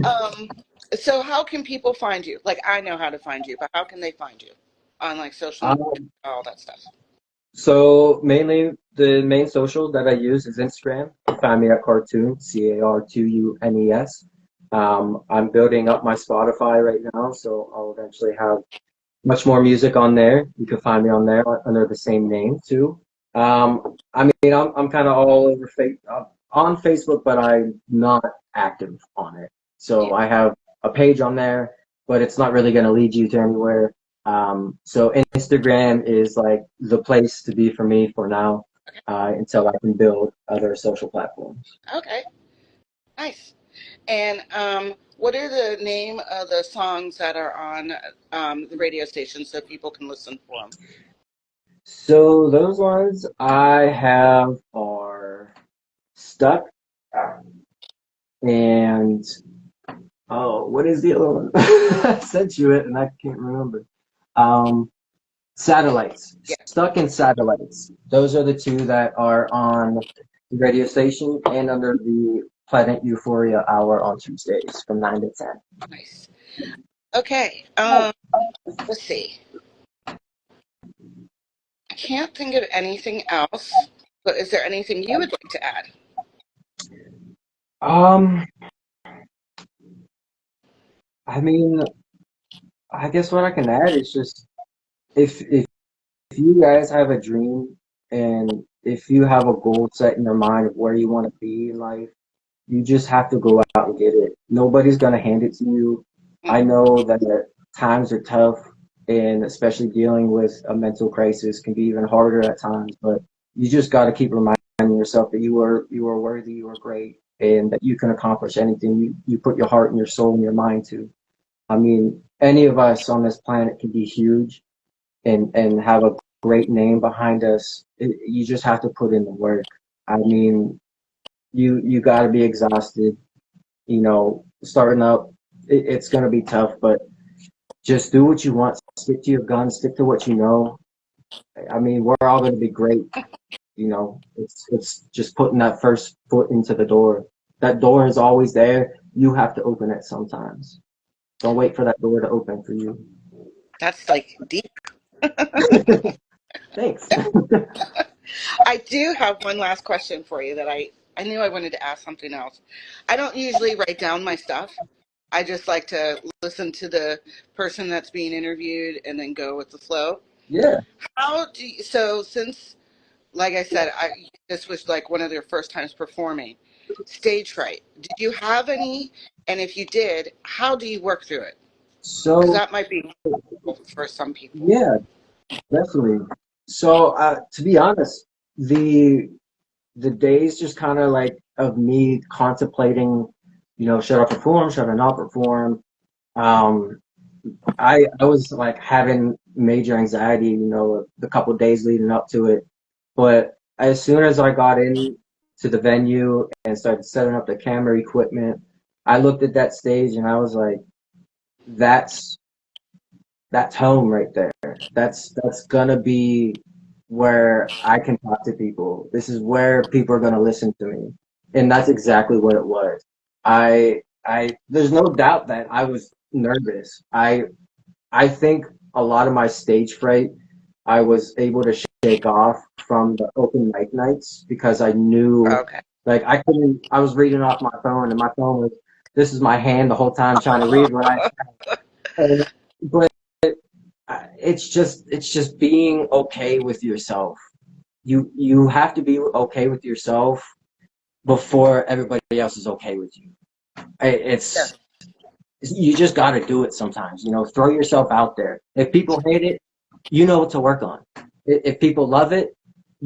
Speaker 1: Um, so how can people find you? Like, I know how to find you, but how can they find you on like social media,
Speaker 2: Um,
Speaker 1: all that stuff?
Speaker 2: so mainly the main social that I use is Instagram. Find me at Cartoon, Cartunes. I'm building up my Spotify right now, so I'll eventually have much more music on there. You can find me on there under the same name too. I mean, I'm kind of all over on Facebook, but I'm not active on it.
Speaker 1: Yeah.
Speaker 2: So I have a page on there, but it's not really going to lead you to anywhere. So Instagram is like the place to be for me for now, until I can build other social platforms.
Speaker 1: Okay, nice. And what are the name of the songs that are on the radio station so people can listen for them?
Speaker 2: So those ones I have are Stuck and oh, what is the other one? I sent you it and I can't remember. Um, Satellites.
Speaker 1: Yeah,
Speaker 2: Stuck in Satellites. Those are the two that are on the radio station and under the Planet Euphoria Hour on Tuesdays from 9 to 10.
Speaker 1: nice. Okay, let's see. I can't think of anything else, but is there anything you would like to add?
Speaker 2: Um, I mean, I guess what I can add is just if you guys have a dream and if you have a goal set in your mind of where you want to be in life, you just have to go out and get it. Nobody's gonna hand it to you. I
Speaker 1: Mm,
Speaker 2: know that times are tough, and especially dealing with a mental crisis can be even harder at times. But you just got to keep reminding yourself that you are worthy, you are great, and that you can accomplish anything you put your heart and your soul and your mind to. I mean, any of us on this planet can be huge and have a great name behind us. You just have to put in the work. I mean, you got to be exhausted, starting up, it's going to be tough, but just do what you want. Stick to your guns, stick to what you know. I mean, we're all going to be great. It's just putting that first foot into the door. That door is always there. You have to open it sometimes. Don't wait for that door to open for you.
Speaker 1: that's like deep.
Speaker 2: Thanks.
Speaker 1: I do have one last question for you that I knew I wanted to ask something else. I don't usually write down my stuff. I just like to listen to the person that's being interviewed and then go with the flow.
Speaker 2: Yeah.
Speaker 1: How do you, so since, like I said, this was like one of their first times performing stage fright. Did you have any? And if you did, how do you work through it? Because
Speaker 2: So,
Speaker 1: that might be helpful for some people.
Speaker 2: yeah, definitely. So, to be honest, the the days just kind of like of me contemplating, should I perform, should I not perform? Um, I was like having major anxiety, the couple of days leading up to it. But as soon as I got in to the venue and started setting up the camera equipment, I looked at that stage and I was like, that's that's home right there. That's gonna be where I can talk to people. This is where people are gonna listen to me. And that's exactly what it was. I there's no doubt that I was nervous. I think a lot of my stage fright I was able to shake off from the open mic nights because I knew
Speaker 1: Okay.
Speaker 2: like I was reading off my phone and my phone was this is my hand the whole time trying to read what I and, but it's just being okay with yourself. You have to be okay with yourself before everybody else is okay with you.
Speaker 1: Yeah.
Speaker 2: It's you just got to do it sometimes. Throw yourself out there. If people hate it, you know what to work on. If people love it,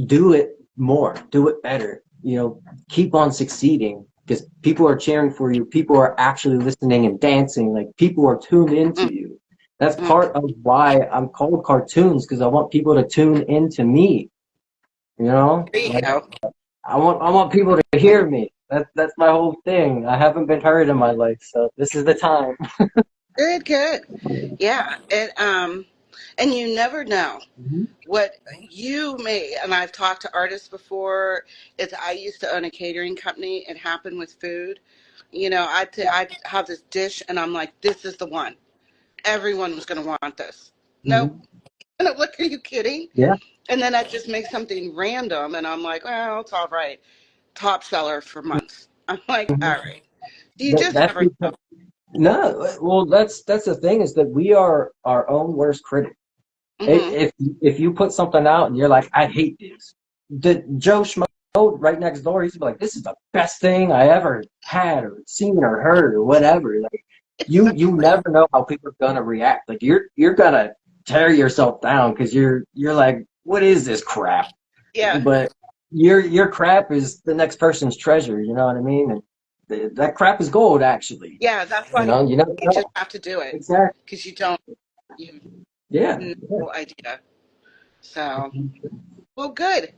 Speaker 2: do it more, do it better. Keep on succeeding because people are cheering for you. People are actually listening and dancing. Like people are tuned into you. That's
Speaker 1: Mhm.
Speaker 2: part of why I'm called Cartoons because I want people to tune into me.
Speaker 1: There you
Speaker 2: Like
Speaker 1: go.
Speaker 2: I want people to hear me. That's my whole thing. I haven't been heard in my life, so this is the time.
Speaker 1: Good, good. Yeah. And you never know
Speaker 2: Mhm.
Speaker 1: what you may, and I've talked to artists before. It's I used to own a catering company. It happened with food. I'd have this dish and I'm like, this is the one. Everyone was going to want this. Nope.
Speaker 2: Mhm.
Speaker 1: And I'm like, are you kidding?
Speaker 2: Yeah.
Speaker 1: And then I just make something random and I'm like, well, it's all right. Top seller for months. I'm like, all
Speaker 2: Mhm.
Speaker 1: right. You just
Speaker 2: That's
Speaker 1: never know.
Speaker 2: no. Well, that's the thing is that we are our own worst critic.
Speaker 1: Hmm.
Speaker 2: If you put something out and you're like, I hate this, the Joe Schmo right next door, he's like, this is the best thing I ever had or seen or heard or whatever. Like you
Speaker 1: Exactly.
Speaker 2: never know how people are gonna react. Like you're gonna tear yourself down because you're like, what is this crap?
Speaker 1: Yeah.
Speaker 2: But your crap is the next person's treasure. You know what I mean? And that crap is gold, actually.
Speaker 1: Yeah. That's why
Speaker 2: You never
Speaker 1: you just
Speaker 2: know.
Speaker 1: have to do it
Speaker 2: Exactly.
Speaker 1: because you don't, you have
Speaker 2: Yeah.
Speaker 1: no idea. So, well, good.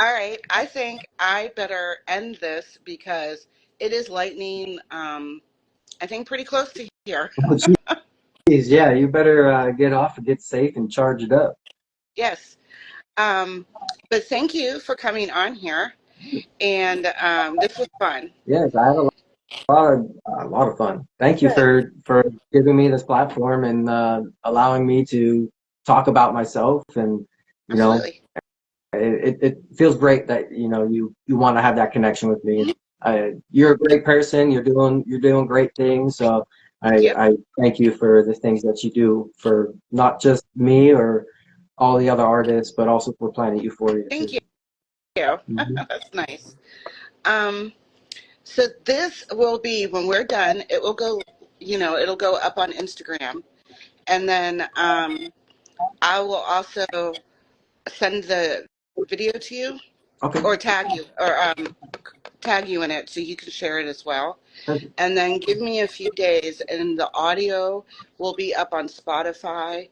Speaker 1: All right. I think I better end this because it is lightning, I think pretty close to here.
Speaker 2: Oh, geez, yeah. You better get off and get safe and charge it up.
Speaker 1: Yes. Um, but thank you for coming on here. And this was fun.
Speaker 2: Yes, I had a lot of fun. Thank you
Speaker 1: Good.
Speaker 2: for giving me this platform and allowing me to talk about myself. And you know,
Speaker 1: Absolutely.
Speaker 2: it feels great that you want to have that connection with me. You're a great person. You're doing great things. So
Speaker 1: Thank you.
Speaker 2: I thank you for the things that you do for not just me or all the other artists, but also for Planet Euphoria
Speaker 1: Thank
Speaker 2: too.
Speaker 1: you.
Speaker 2: Hmm.
Speaker 1: That's nice. Um, so this will be when we're done, it will go, it'll go up on Instagram. And then I will also send the video to you
Speaker 2: Okay.
Speaker 1: or tag you in it so you can share it as well. And then give me a few days and the audio will be up on Spotify,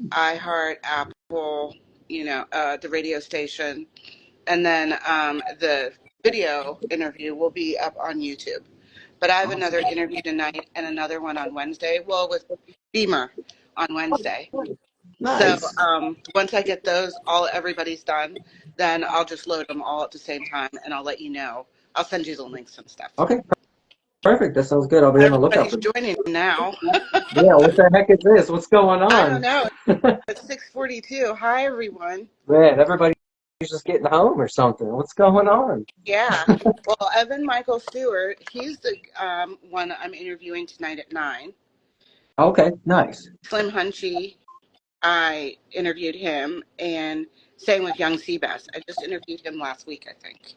Speaker 1: iHeart, Apple, the radio station. And then the video interview will be up on YouTube. But I have another interview tonight and another one on Wednesday. Well, with Beamer on Wednesday. So
Speaker 2: Nice.
Speaker 1: once I get those, everybody's done, then I'll just load them all at the same time and I'll let you know. I'll send you the links and stuff.
Speaker 2: Okay. Perfect. That sounds good. I'll be on the lookout
Speaker 1: Everybody's
Speaker 2: for you.
Speaker 1: joining now.
Speaker 2: Yeah. What the heck is this? What's going
Speaker 1: I don't
Speaker 2: on?
Speaker 1: know. It's 6:42. Hi, everyone.
Speaker 2: Man, everybody's just getting home or something. What's going on?
Speaker 1: Yeah. Well, Evan Michael Stewart, he's the one I'm interviewing tonight at 9.
Speaker 2: Okay. Nice.
Speaker 1: Slim Hunchy, I interviewed him, and same with Young Seabass. I just interviewed him last week, I think.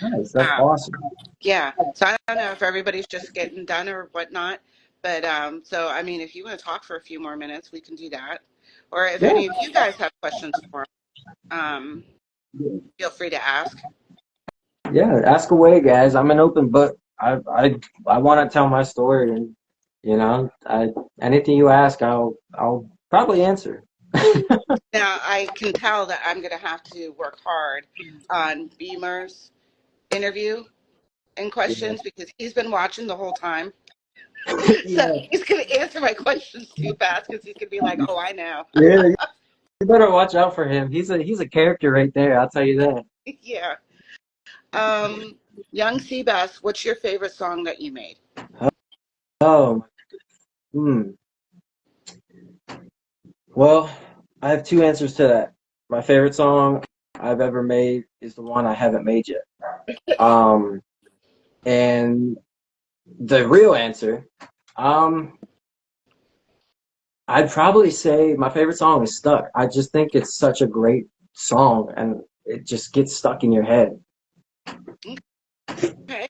Speaker 2: Nice. That's
Speaker 1: Um,
Speaker 2: awesome.
Speaker 1: yeah. So I don't know if everybody's just getting done or whatnot, but so I mean, if you want to talk for a few more minutes, we can do that. Or if
Speaker 2: Yeah.
Speaker 1: any of you guys have questions for him, feel free to ask.
Speaker 2: Yeah. Ask away, guys. I'm an open book. I want to tell my story, and anything you ask, I'll probably answer.
Speaker 1: Now I can tell that I'm going to have to work hard on Beamer's interview and
Speaker 2: Yeah.
Speaker 1: questions because he's been watching the whole time. So
Speaker 2: Yeah.
Speaker 1: he's going to answer my questions too fast because he's going to be like, "Oh, I know."
Speaker 2: Yeah. You better watch out for him. He's a character right there. I'll tell you that.
Speaker 1: Yeah. Um, Young Seabass, what's your favorite song that you made?
Speaker 2: Oh. Hmm. Well, I have two answers to that. My favorite song I've ever made is the one I haven't made yet. Um, and the real answer, um, I'd probably say my favorite song is Stuck. I just think it's such a great song and it just gets stuck in your head.
Speaker 1: Okay.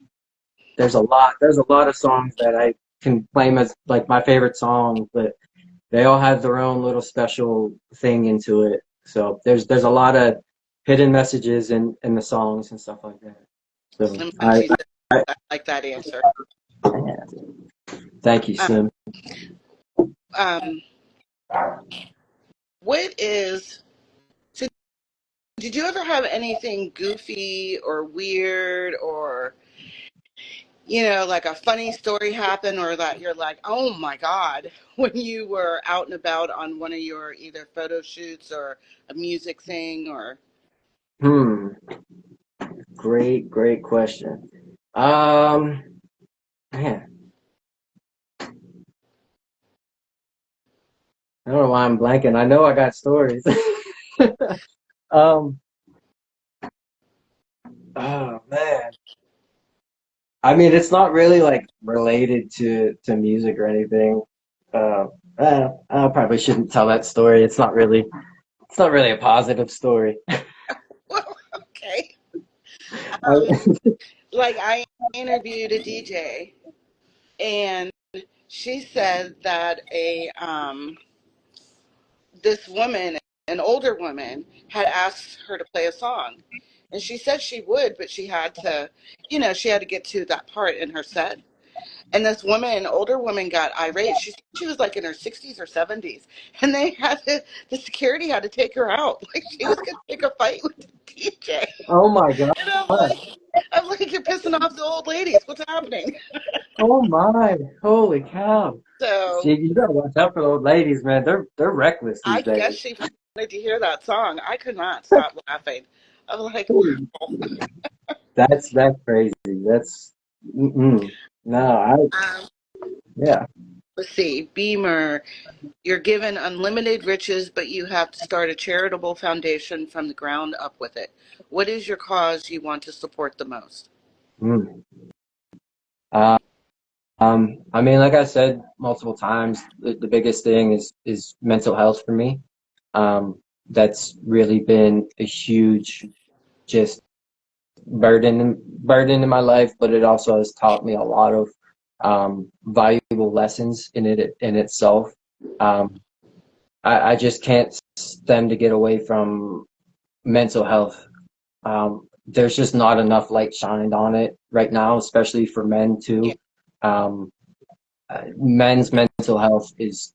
Speaker 2: There's a lot of songs that I can claim as like my favorite songs, but they all have their own little special thing into it. So there's a lot of hidden messages in the songs and stuff like that. So
Speaker 1: Slim Punchy said,
Speaker 2: I
Speaker 1: I like that answer.
Speaker 2: thank you,
Speaker 1: Uh,
Speaker 2: Slim.
Speaker 1: um, what is, did you ever have anything goofy or weird or like a funny story happen or that you're like, oh my God, when you were out and about on one of your either photo shoots or a music thing or.
Speaker 2: Hmm. Great question. Um, Man, I don't know why I'm blanking. I know I got stories. Um, oh man. I mean, it's not really like related to music or anything. Uh, I probably shouldn't tell that story. It's not really a positive story.
Speaker 1: Well, okay. Um,
Speaker 2: I,
Speaker 1: like I interviewed a DJ and she said that a this woman, an older woman, had asked her to play a song. And she said she would, but she had to, she had to get to that part in her set. And this woman, older woman, got irate. She was like in her 60s or 70s. And the security had to take her out. Like she was going to pick a fight with the DJ.
Speaker 2: oh my God.
Speaker 1: And I'm like, you're pissing off the old ladies. What's happening?
Speaker 2: Oh my. Holy cow.
Speaker 1: So
Speaker 2: See, you gotta watch out for those ladies, man. They're reckless these
Speaker 1: I guess
Speaker 2: days.
Speaker 1: she wanted to hear that song. I could not stop laughing. I'm like, wow.
Speaker 2: That's crazy. That's mm-mm. No,
Speaker 1: Um,
Speaker 2: yeah.
Speaker 1: let's see. Beamer, you're given unlimited riches, but you have to start a charitable foundation from the ground up with it. What is your cause you want to support the most?
Speaker 2: Mm. I mean, like I said multiple times, the biggest thing is mental health for me. That's really been a huge just burden in my life, but it also has taught me a lot of valuable lessons in itself. Um, I just can't stem to get away from mental health. There's just not enough light shined on it right now, especially for men
Speaker 1: Yeah,
Speaker 2: too. Um, Men's mental health is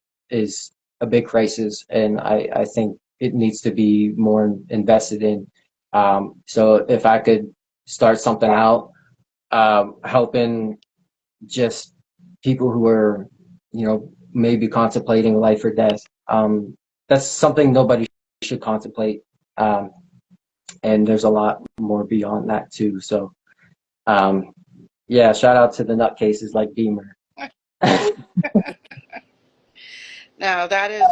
Speaker 2: a big crisis, and I think it needs to be more invested in. So if I could start something out, helping just people who are, maybe contemplating life or death, that's something nobody should contemplate. Um, and there's a lot more beyond that too. So, um, yeah, shout out to the nutcases like Beamer.
Speaker 1: now that is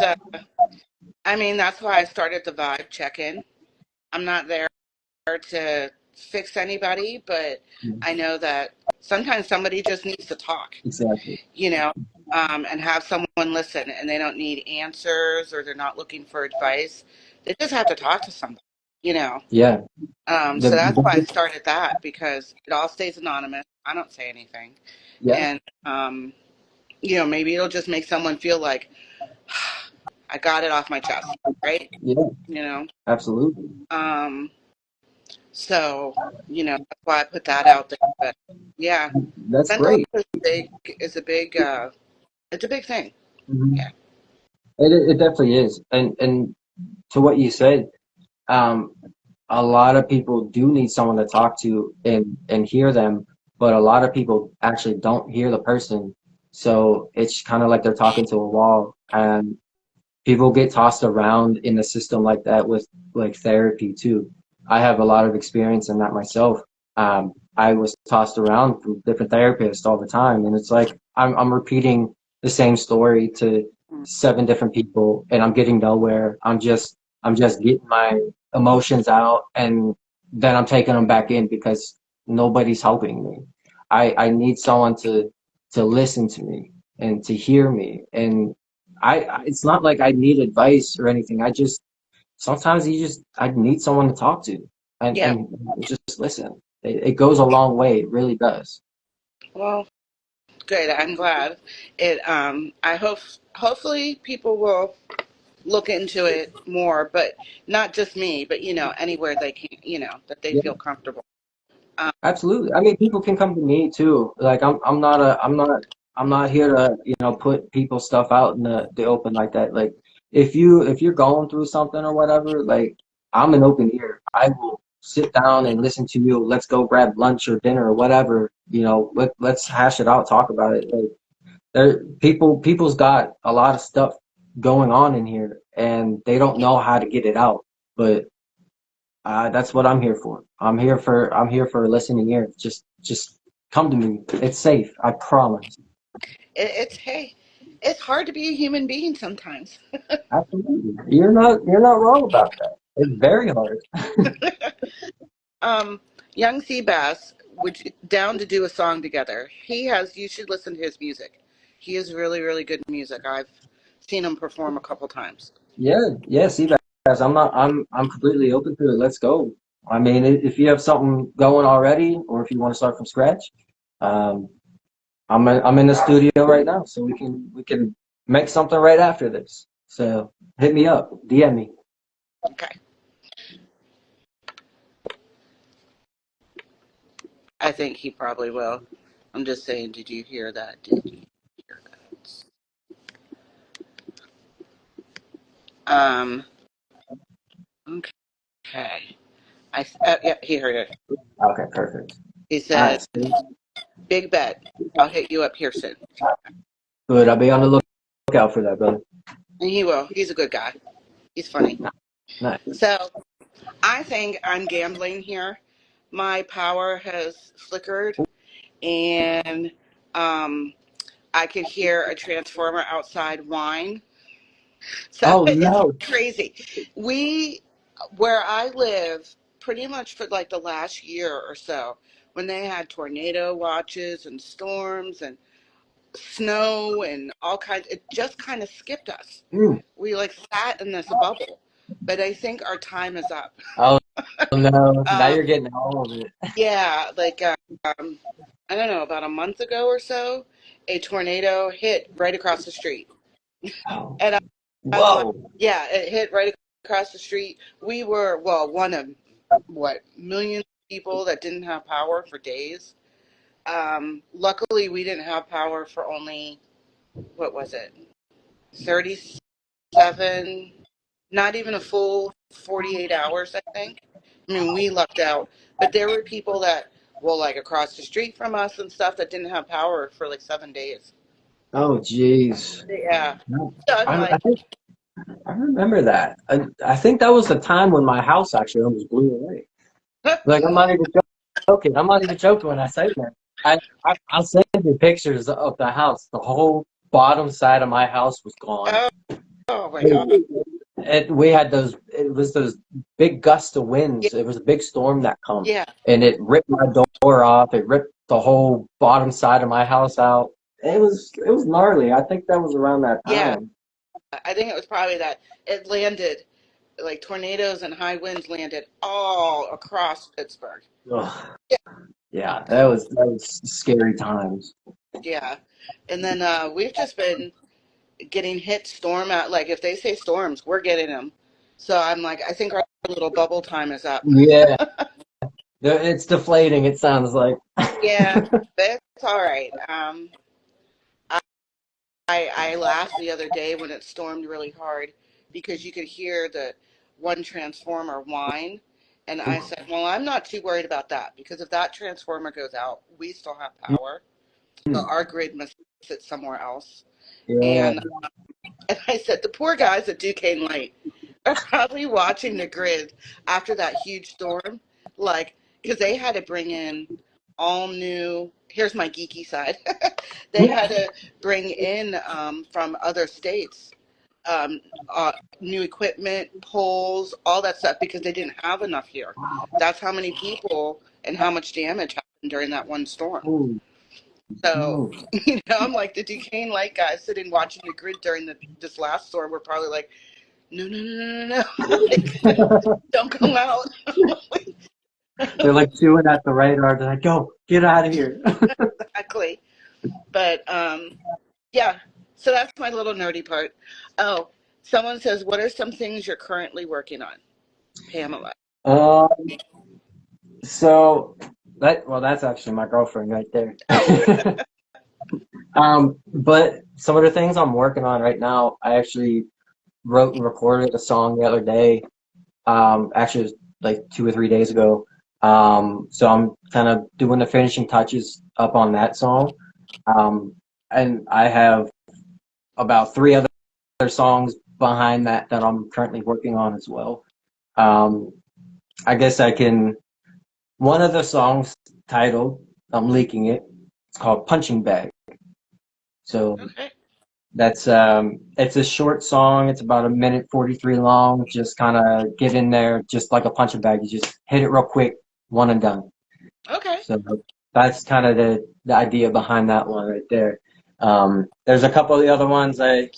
Speaker 1: I mean, that's why I started the vibe check-in. I'm not there to fix anybody, but I know that sometimes somebody just needs to talk,
Speaker 2: Exactly.
Speaker 1: you know, and have someone listen, and they don't need answers or they're not looking for advice. They just have to talk to somebody, you know.
Speaker 2: Yeah.
Speaker 1: So
Speaker 2: The
Speaker 1: that's why I
Speaker 2: biggest,
Speaker 1: started that because it all stays anonymous. I don't say anything,
Speaker 2: yeah,
Speaker 1: and maybe it'll just make someone feel like I got it off my chest, right?
Speaker 2: yeah,
Speaker 1: You know.
Speaker 2: absolutely.
Speaker 1: Um, so that's why I put that out there. But yeah,
Speaker 2: That's
Speaker 1: mental
Speaker 2: great.
Speaker 1: health is a big it's a big thing.
Speaker 2: Mhm.
Speaker 1: Yeah.
Speaker 2: It definitely is. And to what you said, um, a lot of people do need someone to talk to and hear them, but a lot of people actually don't hear the person. So it's kind of like they're talking to a wall, and people get tossed around in the system like that with like therapy too. I have a lot of experience in that myself. I was tossed around from different therapists all the time, and it's like I'm repeating the same story to
Speaker 1: Mm.
Speaker 2: 7 different people, and I'm getting nowhere. I'm just getting my emotions out, and then I'm taking them back in because nobody's helping me. I need someone to listen to me and to hear me, and it's not like I need advice or anything. Sometimes I need someone to talk to
Speaker 1: Yeah.
Speaker 2: and just listen. It goes a long way. It really does.
Speaker 1: Well, good. I'm glad. I hopefully people will look into it more, but not just me, but anywhere they can, that they feel
Speaker 2: Yeah,
Speaker 1: comfortable. Um,
Speaker 2: absolutely. I mean, people can come to me too. Like I'm not here to, put people's stuff out in the open like that. Like if you're going through something or whatever, like I'm an open ear. sit down and listen to you. Let's go grab lunch or dinner or whatever. Let's hash it out, talk about it. Like, people's got a lot of stuff going on in here, and they don't know how to get it out. But that's what I'm here for. I'm here for a listening ear. Just come to me. It's safe. I promise.
Speaker 1: Hey, it's hard to be a human being sometimes.
Speaker 2: Absolutely. You're not wrong about that. It's very hard.
Speaker 1: Um, Young Seabass, would you down to do a song together? You should listen to his music. He is really, really good music. I've seen him perform a couple times.
Speaker 2: Yeah, yeah, see guys, I'm completely open to it. Let's go. I mean, if you have something going already, or if you want to start from scratch, um, I'm in the studio right now, so we can make something right after this. So hit me up, DM me.
Speaker 1: Okay. I think he probably will. I'm just saying, did you hear that? Did you hear that? Okay. Yeah, he heard it.
Speaker 2: Okay, perfect.
Speaker 1: He
Speaker 2: All
Speaker 1: said,
Speaker 2: right, so
Speaker 1: big bet. I'll hit you up here soon.
Speaker 2: good. I'll be on the lookout for that, brother.
Speaker 1: And he will. He's a good guy. He's funny.
Speaker 2: Nice.
Speaker 1: So I think I'm gambling here. My power has flickered, and um, I could hear a transformer outside whine. So
Speaker 2: Oh
Speaker 1: it's
Speaker 2: no.
Speaker 1: crazy. Where I live, pretty much for like the last year or so, when they had tornado watches and storms and snow and all kinds, it just kind of skipped us.
Speaker 2: Mm.
Speaker 1: We like sat in this bubble, but I think our time is up.
Speaker 2: Oh no. Now
Speaker 1: Um,
Speaker 2: you're getting all of it.
Speaker 1: yeah, like I don't know, about a month ago or so, a tornado hit right across the street,
Speaker 2: Oh.
Speaker 1: and I'm like,
Speaker 2: Whoa.
Speaker 1: yeah, it hit right across the street. We were, well, one of what, millions of people that didn't have power for days. Luckily, we didn't have power for only, what was it, 37, not even a full 48 hours, I think. I mean, we lucked out. But there were people that, well, like across the street from us and stuff that didn't have power for like 7 days.
Speaker 2: Oh jeez.
Speaker 1: Yeah.
Speaker 2: No,
Speaker 1: So I'm
Speaker 2: I
Speaker 1: like,
Speaker 2: think I remember that. I think that was the time when my house actually almost blew away. Like I'm not even joking. I'm not even joking when I say that. I'll send you pictures of the house. The whole bottom side of my house was gone.
Speaker 1: oh, oh my God.
Speaker 2: We had those. It was those big gusts of
Speaker 1: Yeah.
Speaker 2: winds. It was a big storm that come,
Speaker 1: Yeah.
Speaker 2: and it ripped my door off. It ripped the whole bottom side of my house out. It was gnarly. I think that was around that
Speaker 1: Yeah.
Speaker 2: time.
Speaker 1: I think it was probably that it landed, like tornadoes and high winds landed all across Pittsburgh.
Speaker 2: Ugh.
Speaker 1: Yeah.
Speaker 2: Yeah, that was scary times.
Speaker 1: Yeah. And then we've just been getting hit storm out. Like if they say storms, we're getting them. So I'm like, I think our little bubble time is up.
Speaker 2: Yeah, it's deflating. It sounds like.
Speaker 1: Yeah, but it's all right. I laughed the other day when it stormed really hard because you could hear the one transformer whine. And I said, well, I'm not too worried about that because if that transformer goes out, we still have power. So our grid must sit somewhere else.
Speaker 2: Yeah.
Speaker 1: And, and I said, the poor guys at Duquesne Light are probably watching the grid after that huge storm, like, because they had to bring in all new. Here's my geeky side. They had to bring in from other states um, new equipment, poles, all that stuff because they didn't have enough here. That's how many people and how much damage happened during that one storm.
Speaker 2: Ooh,
Speaker 1: So,
Speaker 2: ooh.
Speaker 1: I'm like the Duquesne Light guys sitting watching the grid during this last storm. We're probably like, no, no, no, no, no, no. Like, don't go out.
Speaker 2: They're like chewing at the radar. They're like, "Go, get out of here."
Speaker 1: Exactly. But yeah, so that's my little nerdy part. Oh, someone says, what are some things you're currently working on, Pamela?
Speaker 2: Um, so that's actually my girlfriend right there.
Speaker 1: Oh,
Speaker 2: But some of the things I'm working on right now, I actually wrote and recorded a song the other day. Actually, it was like 2 or 3 days ago. So I'm kind of doing the finishing touches up on that song. Um, and I have about three other songs behind that that I'm currently working on as well. Um, I guess I can. One of the songs titled, I'm leaking it. It's called Punching Bag. So
Speaker 1: Okay.
Speaker 2: that's it's a short song. It's about 1:43 long. Just kind of get in there, just like a punching bag. You just hit it real quick, one and done.
Speaker 1: Okay.
Speaker 2: So that's kind of the idea behind that one right there. There's a couple of the other ones I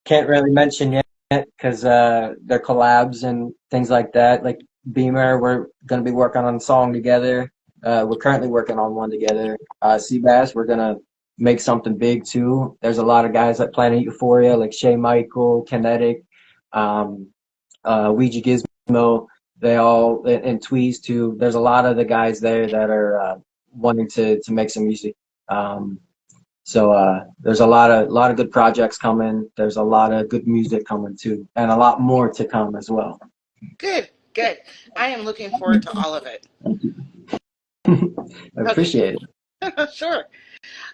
Speaker 2: can't really mention yet because they're collabs and things like that. Like Beamer, we're gonna be working on a song together. We're currently working on one together. Seabass, we're gonna make something big too. There's a lot of guys at Planet Euphoria, like Shay Michael, Kinetic, um, Ouija Gizmo. They all and Tweez too. There's a lot of the guys there that are wanting to make some music. Um, so there's a lot of good projects coming. There's a lot of good music coming too, and a lot more to come as well.
Speaker 1: Good. Good. I am looking forward to all of it.
Speaker 2: I
Speaker 1: Okay.
Speaker 2: appreciate it.
Speaker 1: Sure.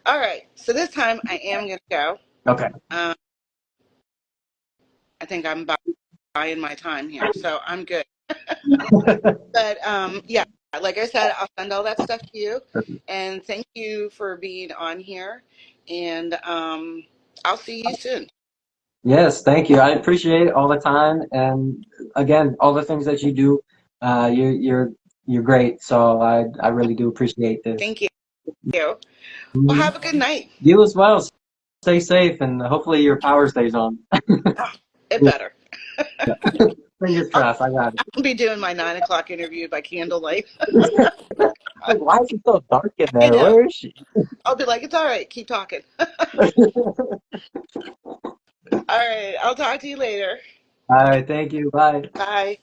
Speaker 1: All right. So this time I am going to go.
Speaker 2: Okay.
Speaker 1: Um, I think I'm buying my time here, so I'm good. But yeah, like I said, I'll send all that stuff to you. And thank you for being on here. And I'll see you soon.
Speaker 2: Yes, thank you. I appreciate it all the time, and again, all the things that you do. You're great. So I really do appreciate this.
Speaker 1: Thank you. Well,
Speaker 2: Mhm.
Speaker 1: have a good night.
Speaker 2: You as well. Stay safe, and hopefully your power stays on.
Speaker 1: Oh, it better.
Speaker 2: Fingers
Speaker 1: I'll,
Speaker 2: crossed. I got
Speaker 1: I'll be doing my 9 o'clock interview by candlelight.
Speaker 2: it. Like, why is it so dark in
Speaker 1: I
Speaker 2: there?
Speaker 1: know.
Speaker 2: Where is she?
Speaker 1: I'll be like, it's all right. Keep talking. All right. I'll talk to you later.
Speaker 2: All right, thank you. Bye.
Speaker 1: Bye.